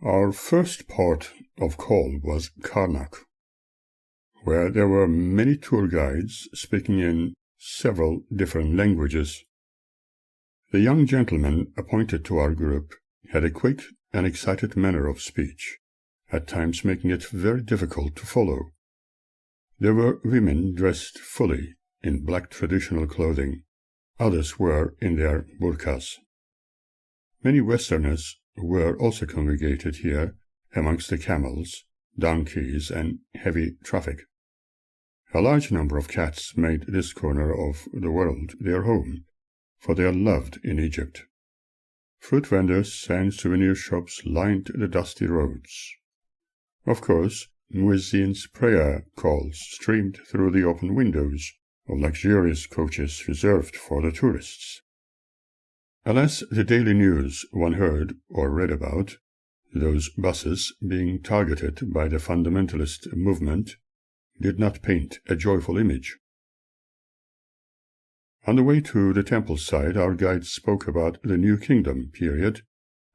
Our first port of call was Karnak, where there were many tour guides speaking in several different languages. The young gentleman appointed to our group had a quick and excited manner of speech, at times making it very difficult to follow. There were women dressed fully in black traditional clothing. Others were in their burqas. Many Westerners were also congregated here amongst the camels, donkeys, and heavy traffic. A large number of cats made this corner of the world their home, for they are loved in Egypt. Fruit vendors and souvenir shops lined the dusty roads. Of course, muezzin's prayer calls streamed through the open windows of luxurious coaches reserved for the tourists. Alas, the daily news one heard or read about, those buses being targeted by the fundamentalist movement, did not paint a joyful image. On the way to the temple side, our guide spoke about the New Kingdom period,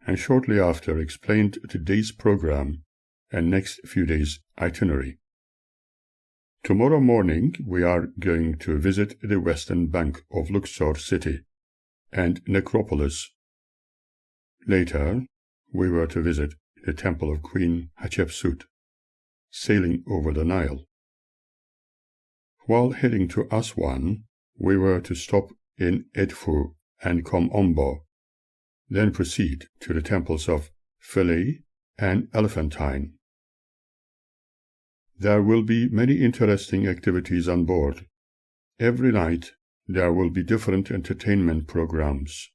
and shortly after explained the day's program and next few days' itinerary. Tomorrow morning we are going to visit the western bank of Luxor city and necropolis. Later we were to visit the temple of Queen Hatshepsut, sailing over the Nile. While heading to Aswan, we were to stop in Edfu and Komombo, then proceed to the temples of Philae and Elephantine. There will be many interesting activities on board. Every night there will be different entertainment programs.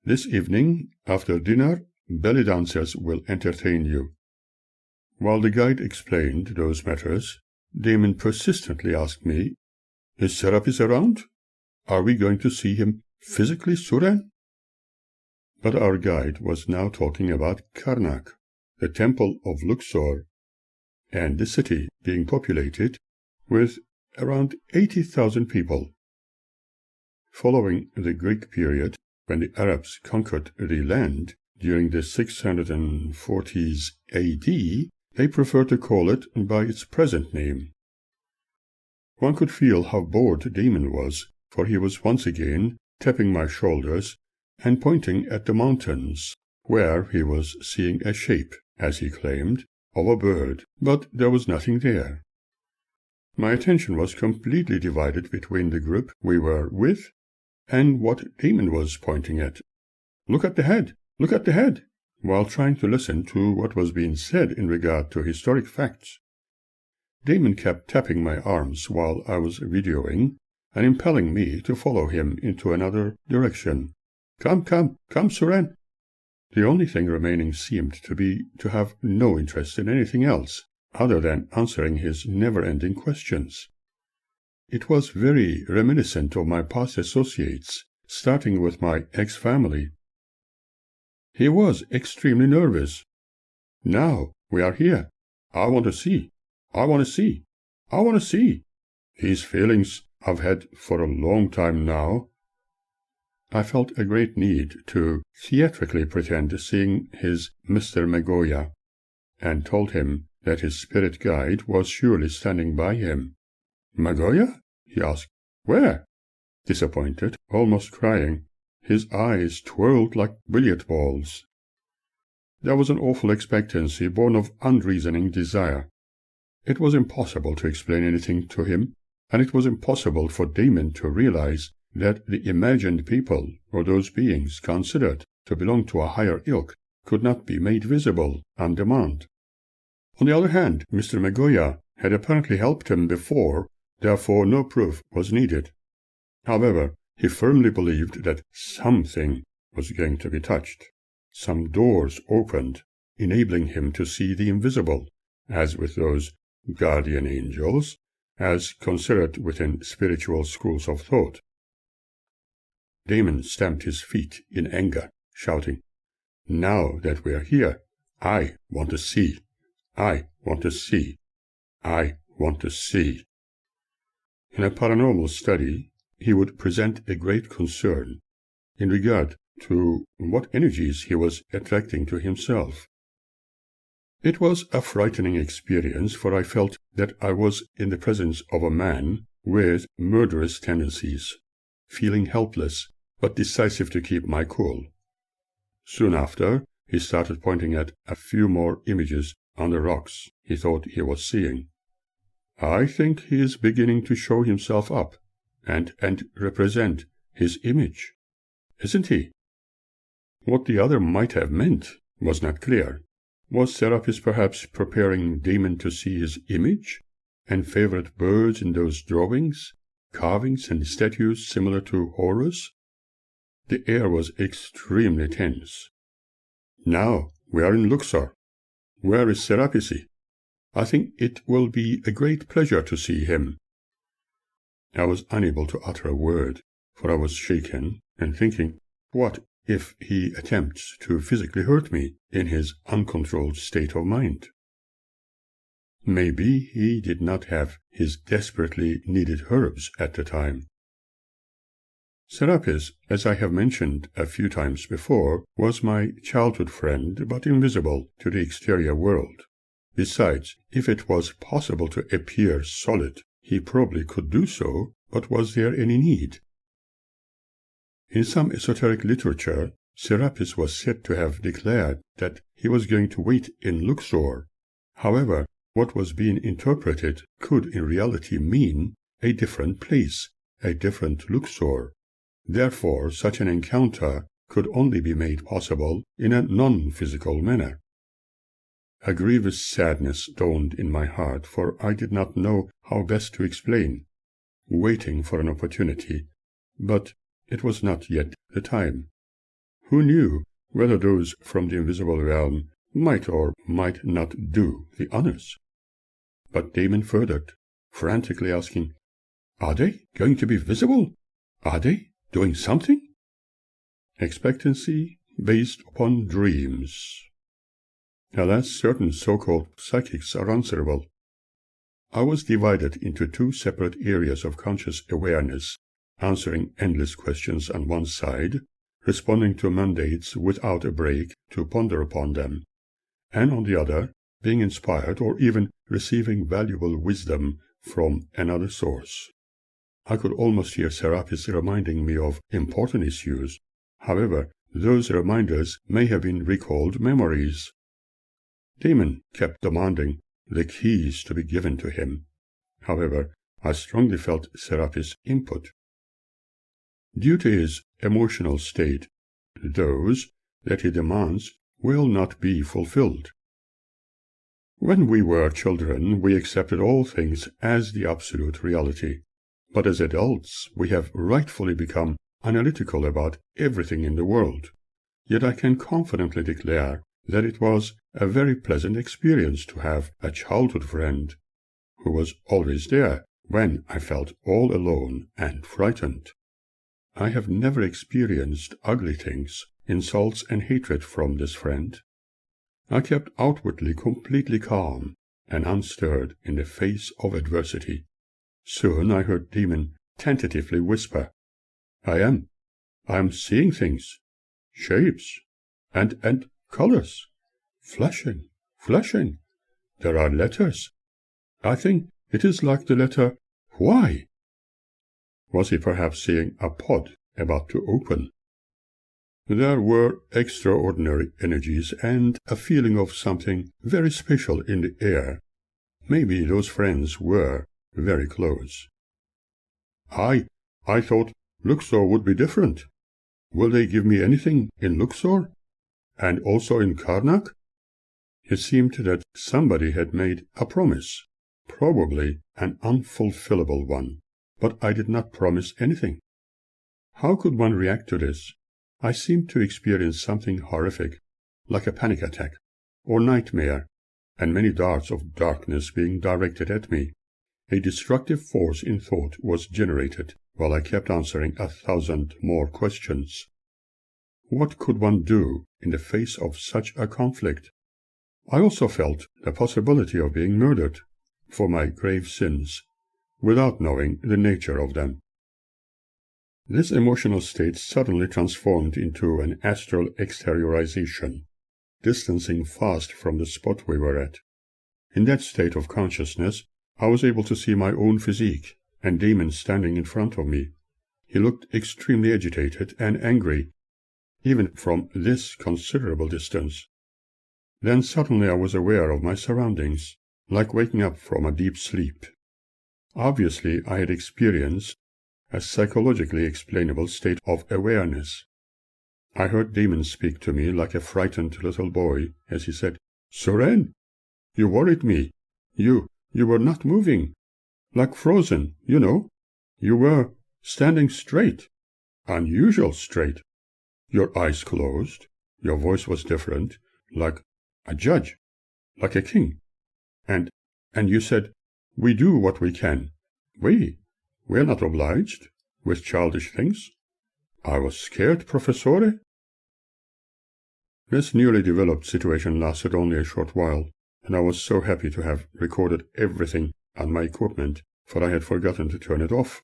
This evening, after dinner, belly dancers will entertain you. While the guide explained those matters, Damon persistently asked me, "Is Serapis around? Are we going to see him physically, Suren?" But our guide was now talking about Karnak, the temple of Luxor, and the city being populated with around 80,000 people. Following the Greek period, when the Arabs conquered the land during the 640s AD, they preferred to call it by its present name. One could feel how bored Damon was, for he was once again tapping my shoulders and pointing at the mountains, where he was seeing a shape, as he claimed, of a bird, but there was nothing there. My attention was completely divided between the group we were with and what Damon was pointing at. "Look at the head! Look at the head!" while trying to listen to what was being said in regard to historic facts. Damon kept tapping my arms while I was videoing and impelling me to follow him into another direction. Come, Suren!" The only thing remaining seemed to be to have no interest in anything else other than answering his never-ending questions. It was very reminiscent of my past associates, starting with my ex-family. He was extremely nervous. "Now we are here. I want to see. I want to see. I want to see. These feelings I've had for a long time now." I felt a great need to theatrically pretend seeing his Mr. Magoya, and told him that his spirit guide was surely standing by him. "Magoya?" he asked. "Where?" Disappointed, almost crying, his eyes twirled like billiard balls. There was an awful expectancy born of unreasoning desire. It was impossible to explain anything to him, and it was impossible for Damon to realize that the imagined people, or those beings considered to belong to a higher ilk, could not be made visible on demand. On the other hand, Mr. Magoya had apparently helped him before, therefore no proof was needed. However, he firmly believed that something was going to be touched. Some doors opened, enabling him to see the invisible, as with those guardian angels, as considered within spiritual schools of thought. Damon stamped his feet in anger, shouting, "Now that we are here, I want to see. I want to see. I want to see." In a paranormal study, he would present a great concern in regard to what energies he was attracting to himself. It was a frightening experience, for I felt that I was in the presence of a man with murderous tendencies, feeling helpless but decisive to keep my cool. Soon after, he started pointing at a few more images on the rocks he thought he was seeing. "I think he is beginning to show himself up and represent his image, isn't he?" What the other might have meant was not clear. Was Serapis perhaps preparing Damon to see his image and favorite birds in those drawings, carvings, and statues similar to Horus? The air was extremely tense. "Now we are in Luxor. Where is Serapis? I think it will be a great pleasure to see him." I was unable to utter a word, for I was shaken and thinking, what if he attempts to physically hurt me in his uncontrolled state of mind? Maybe he did not have his desperately needed herbs at the time. Serapis, as I have mentioned a few times before, was my childhood friend, but invisible to the exterior world. Besides, if it was possible to appear solid, he probably could do so, but was there any need? In some esoteric literature, Serapis was said to have declared that he was going to wait in Luxor. However, what was being interpreted could in reality mean a different place, a different Luxor. Therefore, such an encounter could only be made possible in a non-physical manner. A grievous sadness dawned in my heart, for I did not know how best to explain, waiting for an opportunity, but it was not yet the time. Who knew whether those from the invisible realm might or might not do the honors? But Damon furthered, frantically asking, "Are they going to be visible? Are they doing something?" Expectancy based upon dreams. Alas, certain so-called psychics are answerable. I was divided into two separate areas of conscious awareness, answering endless questions on one side, responding to mandates without a break to ponder upon them, and on the other, being inspired or even receiving valuable wisdom from another source. I could almost hear Serapis reminding me of important issues. However, those reminders may have been recalled memories. Damon kept demanding the keys to be given to him. However, I strongly felt Serapis' input. Due to his emotional state, those that he demands will not be fulfilled. When we were children, we accepted all things as the absolute reality. But as adults, we have rightfully become analytical about everything in the world. Yet I can confidently declare that it was a very pleasant experience to have a childhood friend who was always there when I felt all alone and frightened. I have never experienced ugly things, insults, and hatred from this friend. I kept outwardly completely calm and unstirred in the face of adversity. Soon I heard Damon tentatively whisper, I am seeing things, shapes, and colors, flashing. There are letters. I think it is like the letter Y. Was he perhaps seeing a pod about to open? There were extraordinary energies and a feeling of something very special in the air. Maybe those friends were very close. I thought Luxor would be different. Will they give me anything in Luxor? And also in Karnak? It seemed that somebody had made a promise, probably an unfulfillable one, but I did not promise anything. How could one react to this? I seemed to experience something horrific, like a panic attack or nightmare, and many darts of darkness being directed at me. A destructive force in thought was generated while I kept answering 1,000 more questions. What could one do in the face of such a conflict? I also felt the possibility of being murdered for my grave sins, without knowing the nature of them. This emotional state suddenly transformed into an astral exteriorization. distancing fast from the spot we were at. In that state of consciousness, I was able to see my own physique, and Damon standing in front of me. He looked extremely agitated and angry, even from this considerable distance. Then suddenly I was aware of my surroundings, like waking up from a deep sleep. Obviously, I had experienced a psychologically explainable state of awareness. I heard Damon speak to me like a frightened little boy as he said, "Soren, you worried me. You were not moving. Like frozen, you know. You were standing straight. Unusual straight. Your eyes closed. Your voice was different, like a judge, like a king. And you said, 'We do what we can. We're not obliged with childish things.' I was scared, Professore." This newly developed situation lasted only a short while, and I was so happy to have recorded everything on my equipment, for I had forgotten to turn it off.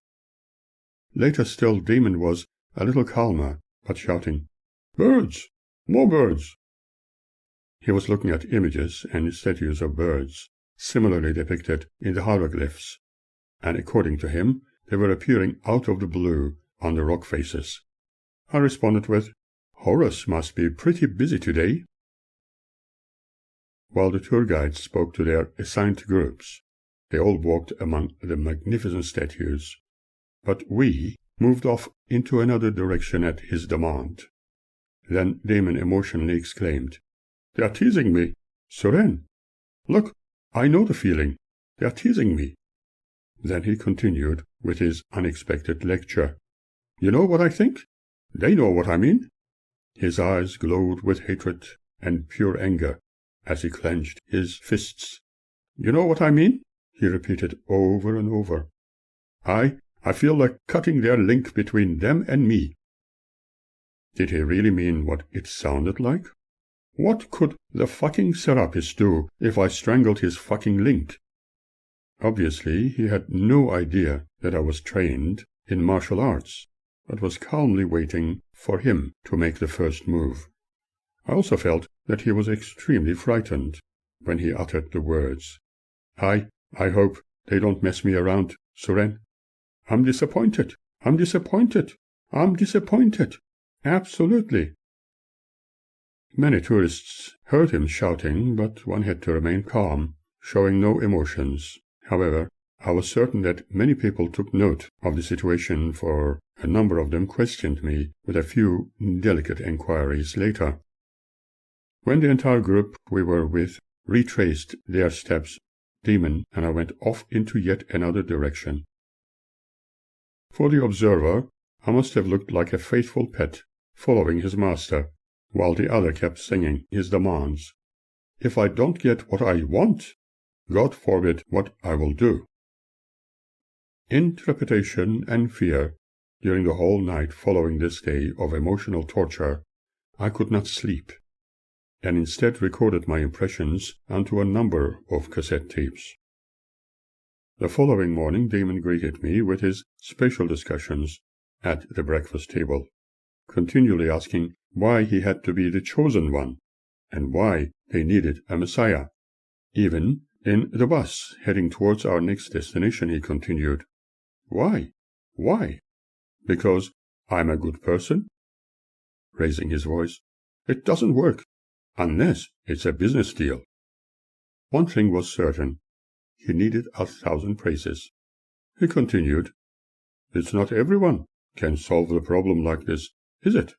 Later still, Damon was a little calmer, but shouting, "Birds! More birds!" He was looking at images and statues of birds, similarly depicted in the hieroglyphs, and according to him, they were appearing out of the blue on the rock faces. I responded with, "Horus must be pretty busy today." While the tour guides spoke to their assigned groups, they all walked among the magnificent statues, but we moved off into another direction at his demand. Then Damon emotionally exclaimed, "They are teasing me. Soren, look, I know the feeling. They are teasing me." Then he continued with his unexpected lecture. "You know what I think? They know what I mean." His eyes glowed with hatred and pure anger as he clenched his fists. "You know what I mean?" he repeated over and over. I feel like cutting their link between them and me." Did he really mean what it sounded like? What could the fucking Serapis do if I strangled his fucking link? Obviously, he had no idea that I was trained in martial arts, but was calmly waiting for him to make the first move. I also felt that he was extremely frightened when he uttered the words, I hope they don't mess me around, Soren. I'm disappointed. I'm disappointed. I'm disappointed. Absolutely." Many tourists heard him shouting, but one had to remain calm, showing no emotions. However, I was certain that many people took note of the situation, for a number of them questioned me with a few delicate enquiries later. When the entire group we were with retraced their steps, Damon and I went off into yet another direction. For the observer, I must have looked like a faithful pet following his master, while the other kept singing his demands. If I don't get what I want, God forbid what I will do. In trepidation and fear, during the whole night following this day of emotional torture, I could not sleep, and instead recorded my impressions onto a number of cassette tapes. The following morning Damon greeted me with his spatial discussions at the breakfast table, continually asking why he had to be the chosen one, and why they needed a messiah. Even in the bus heading towards our next destination, he continued, "Why? Why? Because I'm a good person?" Raising his voice, "It doesn't work, unless it's a business deal." One thing was certain. He needed 1,000 praises. He continued, "It's not everyone can solve the problem like this, is it?"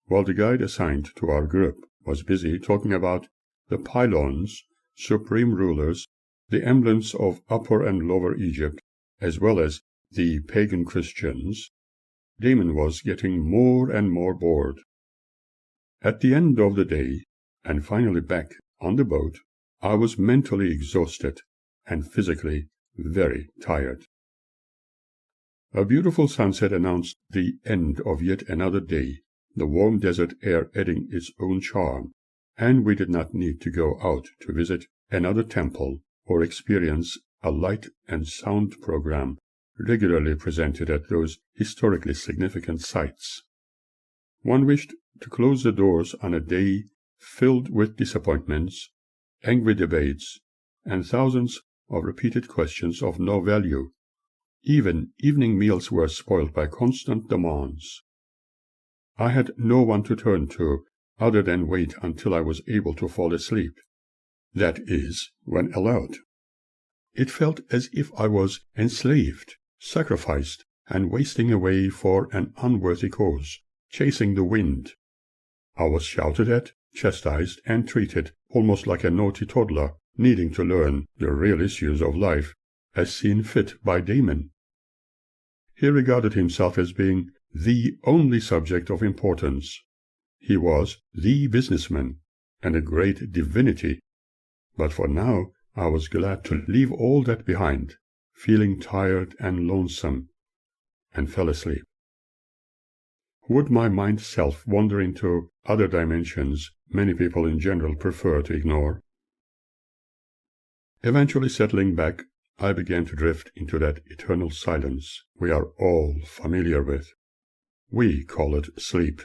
While the guide assigned to our group was busy talking about the pylons, supreme rulers, the emblems of Upper and Lower Egypt, as well as the pagan Christians, Damon was getting more and more bored. At the end of the day, and finally back on the boat, I was mentally exhausted and physically very tired. A beautiful sunset announced the end of yet another day, the warm desert air adding its own charm, and we did not need to go out to visit another temple or experience a light and sound program regularly presented at those historically significant sites. One wished to close the doors on a day filled with disappointments, angry debates, and thousands of repeated questions of no value. Even evening meals were spoiled by constant demands. I had no one to turn to other than wait until I was able to fall asleep. That is, when allowed. It felt as if I was enslaved, sacrificed, and wasting away for an unworthy cause, chasing the wind. I was shouted at, chastised, and treated almost like a naughty toddler, needing to learn the real issues of life, as seen fit by Damon. He regarded himself as being the only subject of importance. He was the businessman, and a great divinity. But for now, I was glad to leave all that behind, feeling tired and lonesome, and fell asleep. Would my mind self wander into other dimensions many people in general prefer to ignore? Eventually settling back, I began to drift into that eternal silence we are all familiar with. We call it sleep.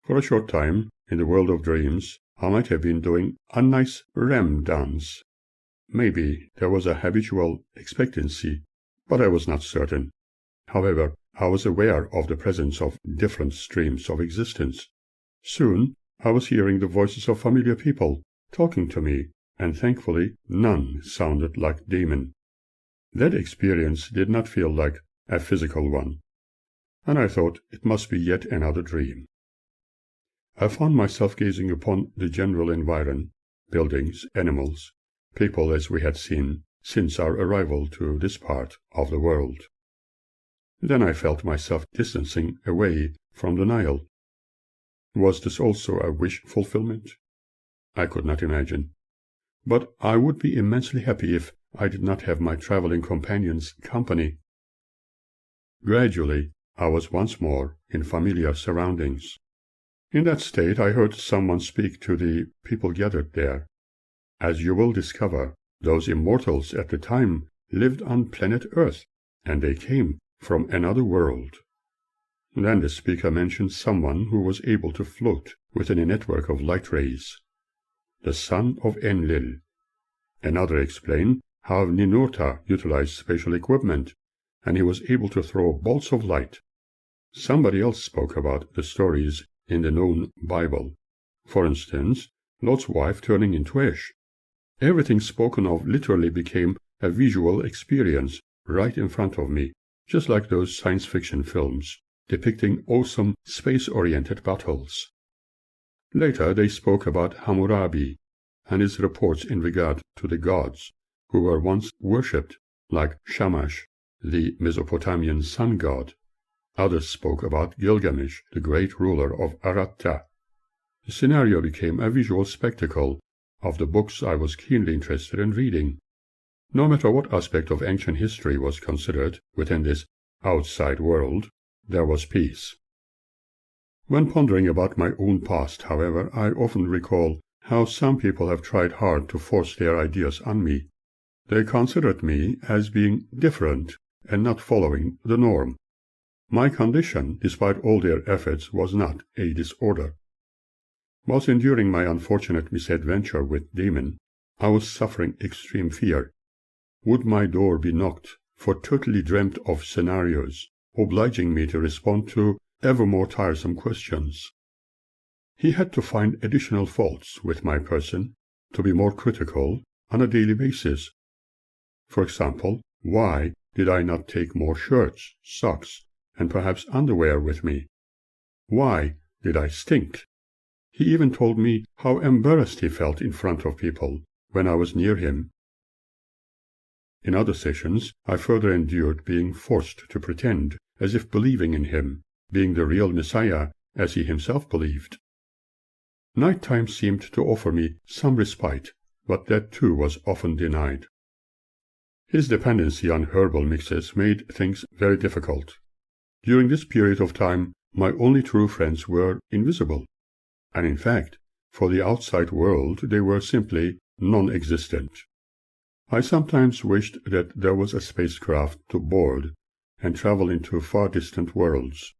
For a short time, in the world of dreams, I might have been doing a nice REM dance. Maybe there was a habitual expectancy, but I was not certain. However, I was aware of the presence of different streams of existence. Soon, I was hearing the voices of familiar people talking to me, and thankfully none sounded like Damon. That experience did not feel like a physical one, and I thought it must be yet another dream. I found myself gazing upon the general environment, buildings, animals, people as we had seen since our arrival to this part of the world. Then I felt myself distancing away from the Nile. Was this also a wish fulfillment? I could not imagine. But I would be immensely happy if I did not have my traveling companion's company. Gradually, I was once more in familiar surroundings. In that state, I heard someone speak to the people gathered there. As you will discover, those immortals at the time lived on planet Earth, and they came from another world. Then the speaker mentioned someone who was able to float within a network of light rays. The son of Enlil. Another explained how Ninurta utilized spatial equipment, and he was able to throw bolts of light. Somebody else spoke about the stories in the known Bible. For instance, Lot's wife turning into ash. Everything spoken of literally became a visual experience right in front of me, just like those science fiction films depicting awesome space-oriented battles. Later they spoke about Hammurabi and his reports in regard to the gods who were once worshipped, like Shamash, the Mesopotamian sun god. Others spoke about Gilgamesh, the great ruler of Aratta. The scenario became a visual spectacle of the books I was keenly interested in reading. No matter what aspect of ancient history was considered within this outside world, there was peace. When pondering about my own past, however, I often recall how some people have tried hard to force their ideas on me. They considered me as being different and not following the norm. My condition, despite all their efforts, was not a disorder. Whilst enduring my unfortunate misadventure with Damon, I was suffering extreme fear. Would my door be knocked, for totally dreamt of scenarios, obliging me to respond to ever more tiresome questions? He had to find additional faults with my person, to be more critical on a daily basis. For example, why did I not take more shirts, socks, and perhaps underwear with me? Why did I stink? He even told me how embarrassed he felt in front of people when I was near him. In other sessions, I further endured being forced to pretend as if believing in him, being the real Messiah as he himself believed. Night-time seemed to offer me some respite, but that too was often denied. His dependency on herbal mixes made things very difficult. During this period of time, my only true friends were invisible, and in fact, for the outside world they were simply non-existent. I sometimes wished that there was a spacecraft to board and travel into far distant worlds,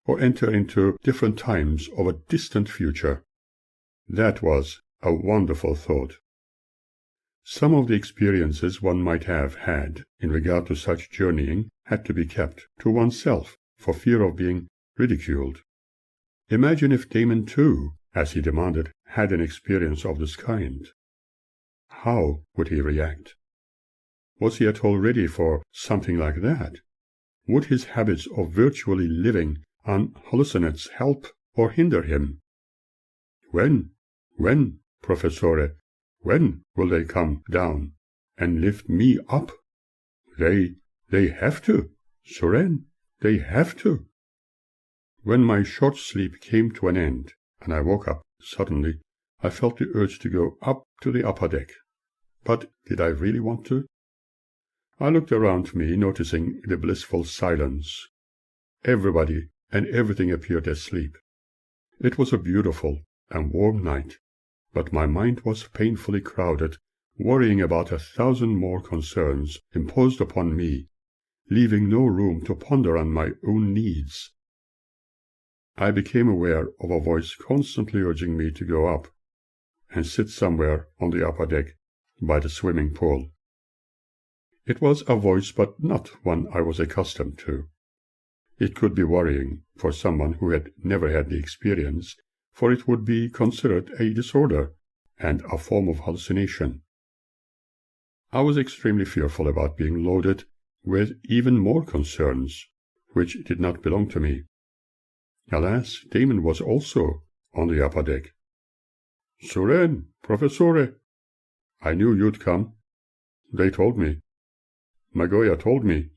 or enter into different times of a distant future. That was a wonderful thought. Some of the experiences one might have had in regard to such journeying had to be kept to oneself for fear of being ridiculed. Imagine if Damon too, as he demanded, had an experience of this kind. How would he react? Was he at all ready for something like that? Would his habits of virtually living on hallucinates help or hinder him? When, Professore, when will they come down and lift me up? They have to, Suren, they have to. When my short sleep came to an end, and I woke up suddenly, I felt the urge to go up to the upper deck. But did I really want to? I looked around me, noticing the blissful silence. Everybody and everything appeared asleep. It was a beautiful and warm night, but my mind was painfully crowded, worrying about 1,000 more concerns imposed upon me, leaving no room to ponder on my own needs. I became aware of a voice constantly urging me to go up and sit somewhere on the upper deck by the swimming pool. It was a voice, but not one I was accustomed to. It could be worrying for someone who had never had the experience, for it would be considered a disorder and a form of hallucination. I was extremely fearful about being loaded with even more concerns, which did not belong to me. Alas, Damon was also on the upper deck. "Suren, Professore, I knew you'd come. They told me. Magoya told me."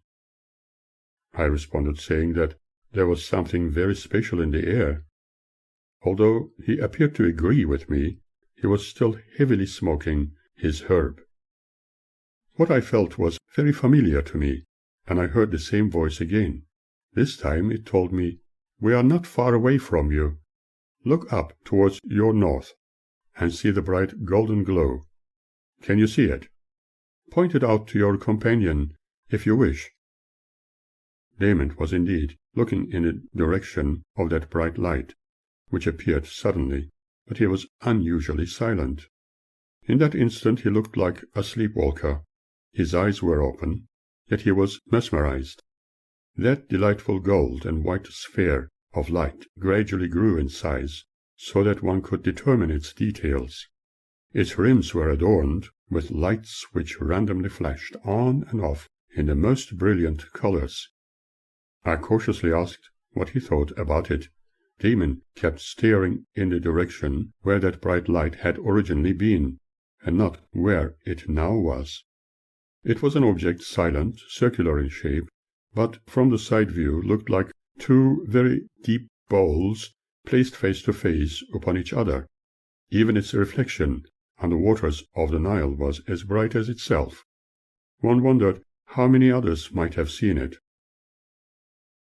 I responded, saying that there was something very special in the air. Although he appeared to agree with me, he was still heavily smoking his herb. What I felt was very familiar to me, and I heard the same voice again. This time it told me, "We are not far away from you. Look up towards your north, and see the bright golden glow. Can you see it? Point it out to your companion, if you wish." Damon was indeed looking in the direction of that bright light, which appeared suddenly, but he was unusually silent. In that instant he looked like a sleepwalker. His eyes were open, yet he was mesmerized. That delightful gold and white sphere of light gradually grew in size, so that one could determine its details. Its rims were adorned with lights which randomly flashed on and off in the most brilliant colors. I cautiously asked what he thought about it. Damon kept staring in the direction where that bright light had originally been, and not where it now was. It was an object silent, circular in shape, but from the side view looked like two very deep bowls placed face to face upon each other. Even its reflection on the waters of the Nile was as bright as itself. One wondered how many others might have seen it.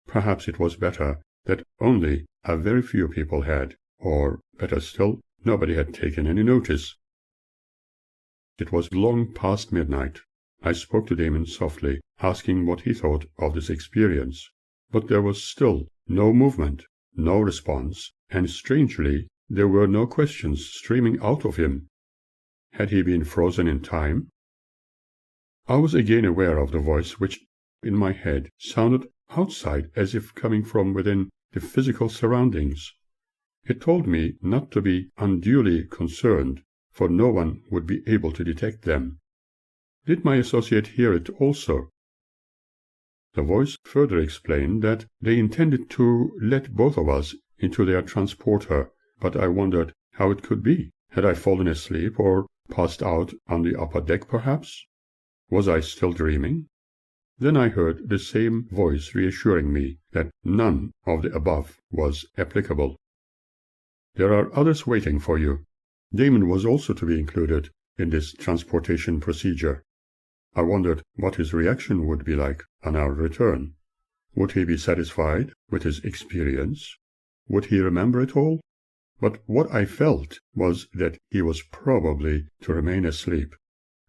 Perhaps it was better that only a very few people had, or, better still, nobody had taken any notice. It was long past midnight. I spoke to Damon softly, asking what he thought of this experience, but there was still no movement, no response, and strangely there were no questions streaming out of him. Had he been frozen in time? I was again aware of the voice which, in my head, sounded outside as if coming from within the physical surroundings. It told me not to be unduly concerned, for no one would be able to detect them. Did my associate hear it also? The voice further explained that they intended to let both of us into their transporter, but I wondered how it could be. Had I fallen asleep or passed out on the upper deck, perhaps? Was I still dreaming? Then I heard the same voice reassuring me that none of the above was applicable. "There are others waiting for you." Damon was also to be included in this transportation procedure. I wondered what his reaction would be like on our return. Would he be satisfied with his experience? Would he remember it all? But what I felt was that he was probably to remain asleep,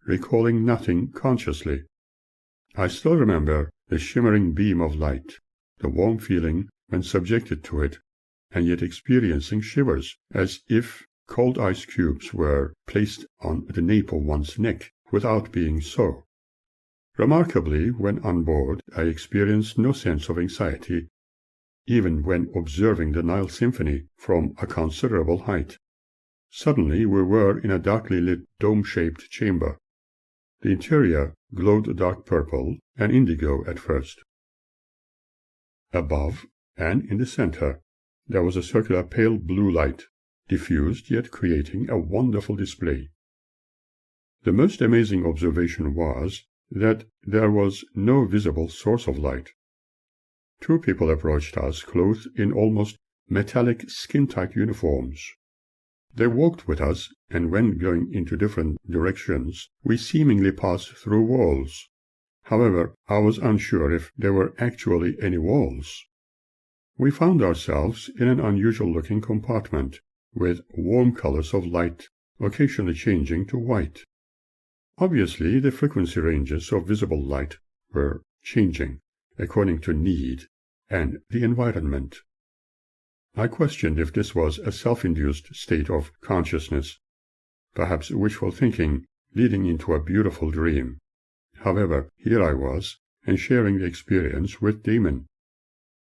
recalling nothing consciously. I still remember the shimmering beam of light, the warm feeling when subjected to it, and yet experiencing shivers, as if cold ice cubes were placed on the nape of one's neck without being so. Remarkably, when on board, I experienced no sense of anxiety, even when observing the Nile Symphony from a considerable height. Suddenly we were in a darkly lit dome-shaped chamber. The interior glowed dark purple and indigo at first. Above, and in the center, there was a circular pale blue light, diffused yet creating a wonderful display. The most amazing observation was that there was no visible source of light. Two people approached us clothed in almost metallic skin-tight uniforms. They walked with us, and when going into different directions, we seemingly passed through walls. However, I was unsure if there were actually any walls. We found ourselves in an unusual-looking compartment, with warm colors of light occasionally changing to white. Obviously, the frequency ranges of visible light were changing according to need and the environment. I questioned if this was a self-induced state of consciousness, perhaps wishful thinking leading into a beautiful dream. However, here I was, and sharing the experience with Damon.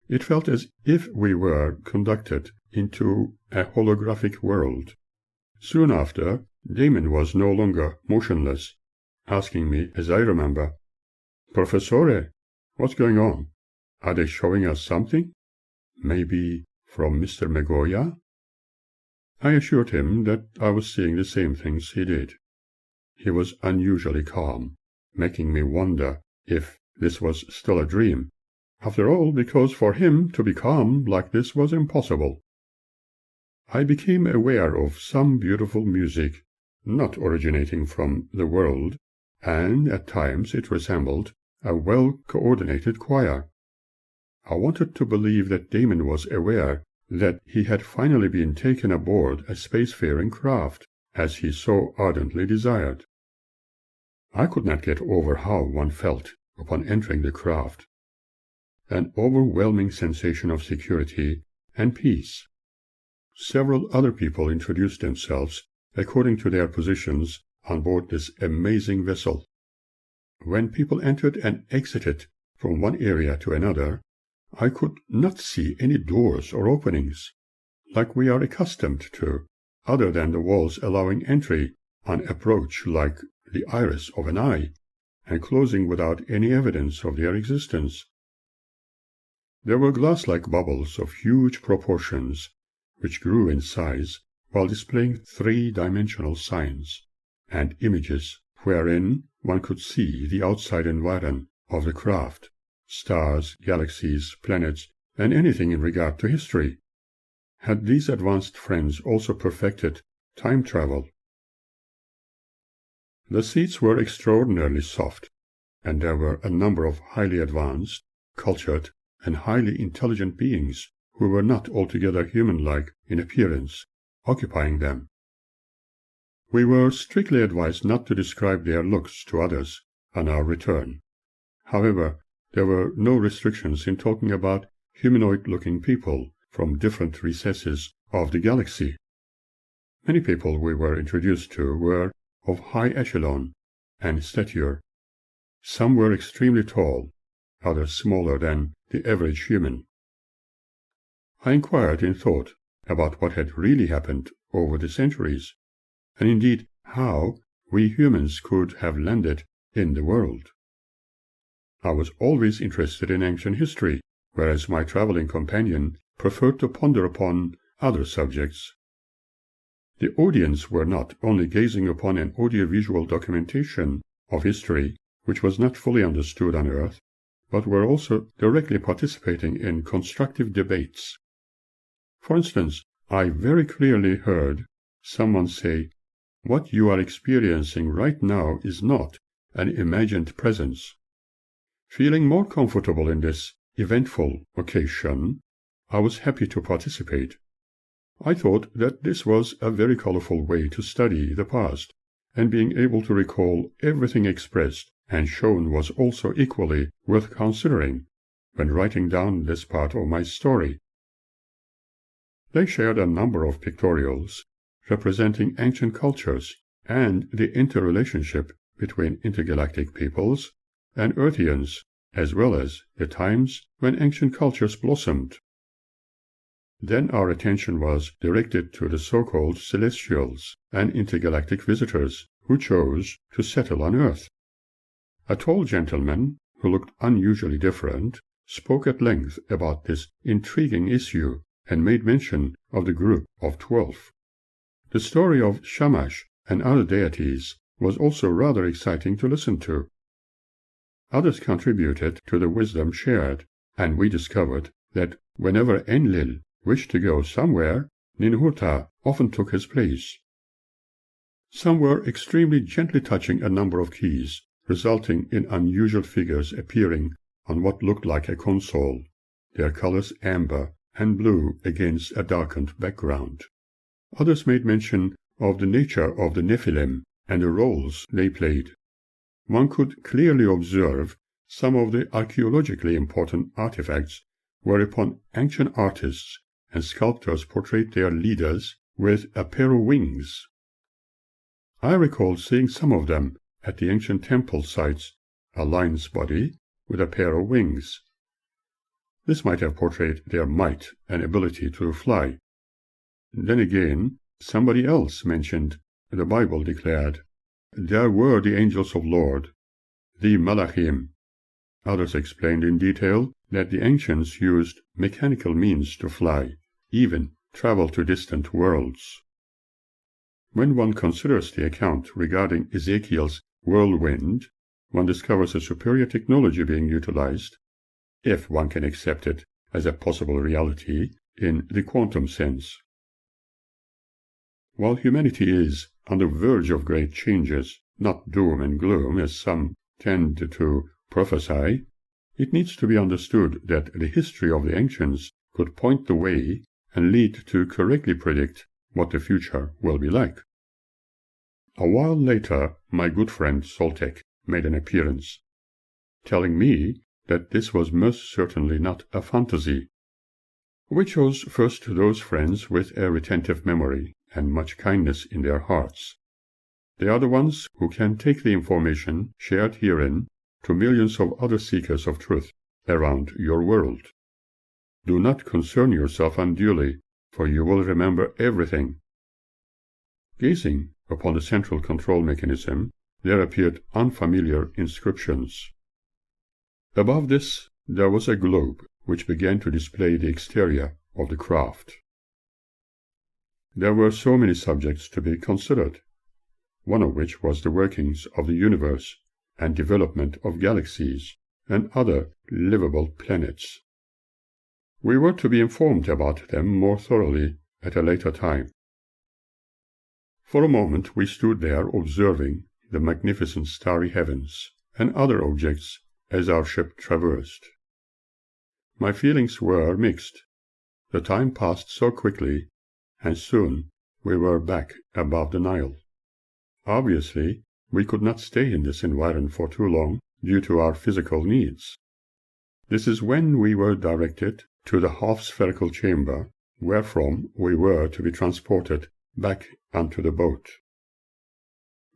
It felt as if we were conducted into a holographic world. Soon after, Damon was no longer motionless, asking me, as I remember, "Professore, what's going on? Are they showing us something? Maybe from Mr. Megoya?" I assured him that I was seeing the same things he did. He was unusually calm, making me wonder if this was still a dream. After all, because for him to be calm like this was impossible. I became aware of some beautiful music, not originating from the world, and at times it resembled a well-coordinated choir. I wanted to believe that Damon was aware that he had finally been taken aboard a spacefaring craft, as he so ardently desired. I could not get over how one felt upon entering the craft. An overwhelming sensation of security and peace. Several other people introduced themselves according to their positions on board this amazing vessel. When people entered and exited from one area to another, I could not see any doors or openings, like we are accustomed to, other than the walls allowing entry on approach like the iris of an eye, and closing without any evidence of their existence. There were glass-like bubbles of huge proportions, which grew in size while displaying three-dimensional signs and images wherein one could see the outside environment of the craft, stars, galaxies, planets, and anything in regard to history. Had these advanced friends also perfected time travel? The seats were extraordinarily soft, and there were a number of highly advanced, cultured, and highly intelligent beings who were not altogether human-like in appearance, occupying them. We were strictly advised not to describe their looks to others on our return. However, there were no restrictions in talking about humanoid-looking people from different recesses of the galaxy. Many people we were introduced to were of high echelon and stature. Some were extremely tall, others smaller than the average human. I inquired in thought about what had really happened over the centuries, and indeed how we humans could have landed in the world. I was always interested in ancient history, whereas my traveling companion preferred to ponder upon other subjects. The audience were not only gazing upon an audiovisual documentation of history which was not fully understood on Earth, but were also directly participating in constructive debates. For instance, I very clearly heard someone say, "What you are experiencing right now is not an imagined presence." Feeling more comfortable in this eventful occasion, I was happy to participate. I thought that this was a very colorful way to study the past, and being able to recall everything expressed and shown was also equally worth considering when writing down this part of my story. They shared a number of pictorials representing ancient cultures and the interrelationship between intergalactic peoples and Earthians, as well as the times when ancient cultures blossomed. Then our attention was directed to the so-called celestials and intergalactic visitors who chose to settle on Earth. A tall gentleman, who looked unusually different, spoke at length about this intriguing issue and made mention of the group of 12. The story of Shamash and other deities was also rather exciting to listen to. Others contributed to the wisdom shared, and we discovered that whenever Enlil wished to go somewhere, Ninhuta often took his place. Some were extremely gently touching a number of keys, resulting in unusual figures appearing on what looked like a console, their colors amber and blue against a darkened background. Others made mention of the nature of the Nephilim and the roles they played. One could clearly observe some of the archaeologically important artifacts whereupon ancient artists and sculptors portrayed their leaders with a pair of wings. I recall seeing some of them at the ancient temple sites, a lion's body with a pair of wings. This might have portrayed their might and ability to fly. Then again, somebody else mentioned, the Bible declared, there were the angels of Lord, the Malachim. Others explained in detail that the ancients used mechanical means to fly, even travel to distant worlds. When one considers the account regarding Ezekiel's whirlwind, one discovers a superior technology being utilized, if one can accept it as a possible reality in the quantum sense. While humanity is on the verge of great changes, not doom and gloom as some tend to prophesy, it needs to be understood that the history of the ancients could point the way and lead to correctly predict what the future will be like. A while later, my good friend Soltek made an appearance, telling me that this was most certainly not a fantasy. We chose first those friends with a retentive memory and much kindness in their hearts. They are the ones who can take the information shared herein to millions of other seekers of truth around your world. Do not concern yourself unduly, for you will remember everything. Gazing upon the central control mechanism, there appeared unfamiliar inscriptions. Above this, there was a globe which began to display the exterior of the craft. There were so many subjects to be considered, one of which was the workings of the universe and development of galaxies and other livable planets. We were to be informed about them more thoroughly at a later time. For a moment we stood there observing the magnificent starry heavens and other objects as our ship traversed. My feelings were mixed. The time passed so quickly, and soon we were back above the Nile. Obviously, we could not stay in this environment for too long due to our physical needs. This is when we were directed to the half-spherical chamber, wherefrom we were to be transported back onto the boat.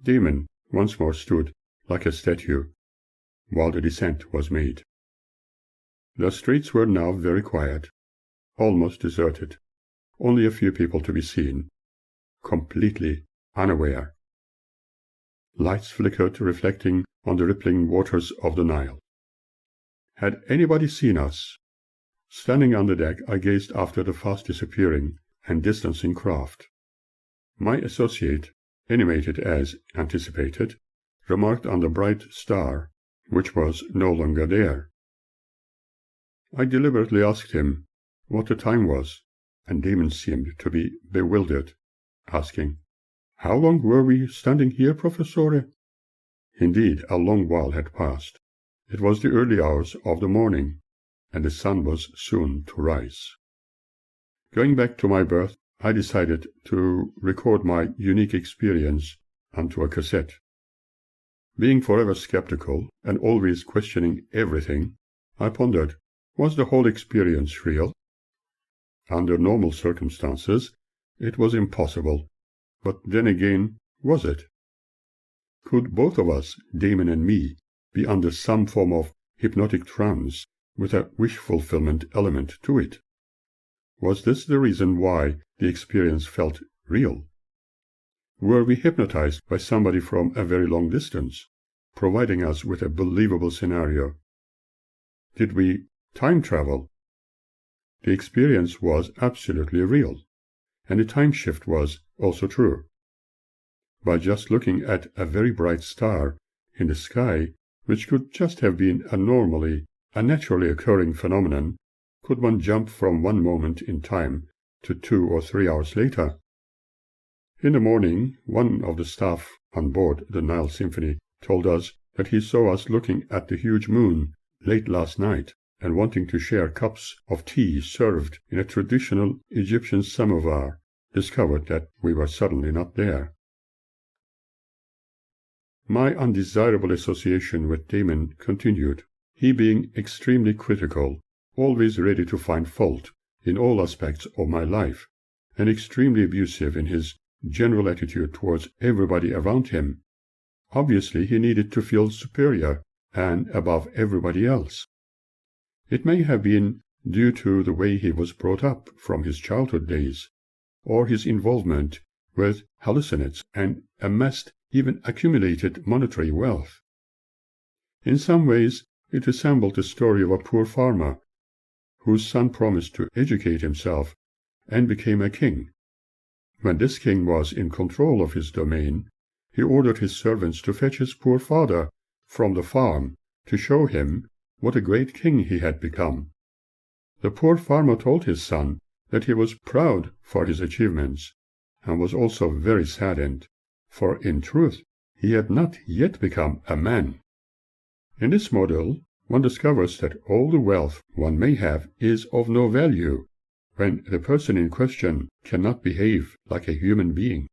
Damon once more stood like a statue while the descent was made. The streets were now very quiet, almost deserted, only a few people to be seen, completely unaware. Lights flickered, reflecting on the rippling waters of the Nile. Had anybody seen us? Standing on the deck, I gazed after the fast disappearing and distancing craft. My associate, animated as anticipated, remarked on the bright star, which was no longer there. I deliberately asked him what the time was, and Damon seemed to be bewildered, asking, "How long were we standing here, Professore?" Indeed, a long while had passed. It was the early hours of the morning, and the sun was soon to rise. Going back to my berth, I decided to record my unique experience onto a cassette. Being forever skeptical and always questioning everything, I pondered, was the whole experience real? Under normal circumstances, it was impossible, But then again, was it? Could both of us, Damon and me, be under some form of hypnotic trance with a wish-fulfillment element to it? Was this the reason why the experience felt real? Were we hypnotized by somebody from a very long distance, providing us with a believable scenario? Did we time travel? The experience was absolutely real, and the time shift was also true. By just looking at a very bright star in the sky, which could just have been a naturally occurring phenomenon, could one jump from one moment in time to 2 or 3 hours later? In the morning, one of the staff on board the Nile Symphony told us that he saw us looking at the huge moon late last night and wanting to share cups of tea served in a traditional Egyptian samovar, discovered that we were suddenly not there. My undesirable association with Damon continued, he being extremely critical, always ready to find fault in all aspects of my life, and extremely abusive in his general attitude towards everybody around him. Obviously, he needed to feel superior and above everybody else. It may have been due to the way he was brought up from his childhood days, or his involvement with hallucinates and amassed, even accumulated monetary wealth. In some ways, it resembled the story of a poor farmer whose son promised to educate himself and became a king. When this king was in control of his domain, he ordered his servants to fetch his poor father from the farm to show him what a great king he had become. The poor farmer told his son that he was proud for his achievements, and was also very saddened, for in truth he had not yet become a man. In this model, one discovers that all the wealth one may have is of no value when the person in question cannot behave like a human being.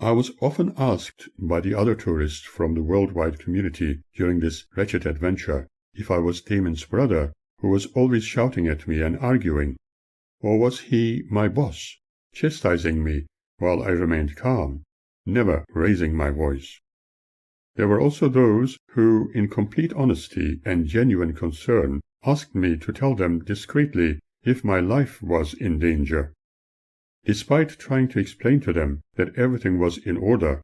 I was often asked by the other tourists from the worldwide community during this wretched adventure if I was Damon's brother, who was always shouting at me and arguing, or was he my boss, chastising me while I remained calm, never raising my voice. There were also those who, in complete honesty and genuine concern, asked me to tell them discreetly if my life was in danger. Despite trying to explain to them that everything was in order,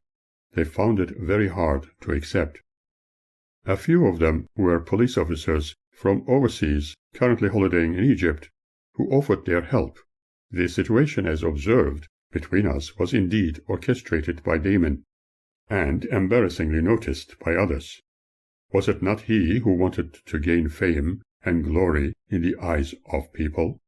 they found it very hard to accept. A few of them were police officers from overseas currently holidaying in Egypt, who offered their help. The situation as observed between us was indeed orchestrated by Damon, and embarrassingly noticed by others. Was it not he who wanted to gain fame and glory in the eyes of people?